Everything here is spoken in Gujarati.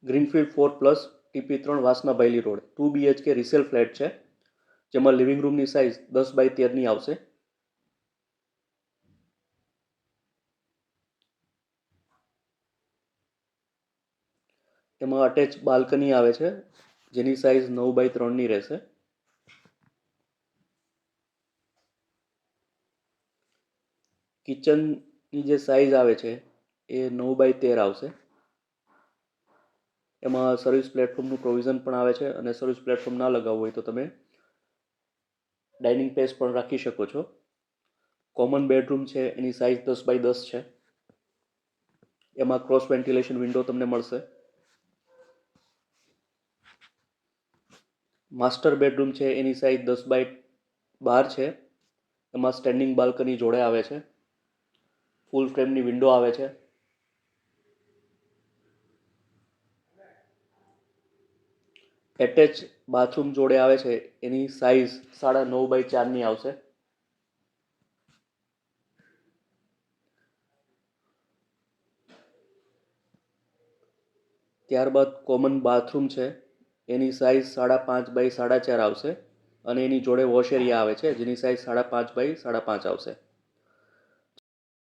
ગ્રીનફિલ્ડ 4+ TP3 વાસના બાયલી રોડ 2 BHK રિસેલ ફ્લેટ છે, જેમાં લિવિંગ રૂમની સાઇઝ 10x13ની આવશે. એમાં અટેચ બાલ્કની આવે છે, જેની સાઇઝ 9x3ની રહેશે. કિચનની જે સાઇઝ આવે છે એ 9x13 આવશે. એમાં સર્વિસ પ્લેટફોર્મનું પ્રોવિઝન પણ આવે છે, અને સર્વિસ પ્લેટફોર્મ ના લગાવવું હોય તો તમે ડાઇનિંગ સ્પેસ પણ રાખી શકો છો. કોમન બેડરૂમ છે એની સાઇઝ 10x10 છે. એમાં ક્રોસ વેન્ટિલેશન વિન્ડો તમને મળશે. માસ્ટર બેડરૂમ છે એની સાઇઝ 10x12 છે. એમાં સ્ટેન્ડિંગ બાલ્કની જોડે આવે છે. ફૂલ ફ્રેમની વિન્ડો આવે છે. એટેચ બાથરૂમ જોડે આવે છે, એની સાઇઝ 9.5x4ની આવશે. ત્યારબાદ કોમન બાથરૂમ છે એની સાઇઝ 5.5x4 આવશે, અને એની જોડે વોશ એરિયા આવે છે જેની સાઇઝ 5.5x5 આવશે.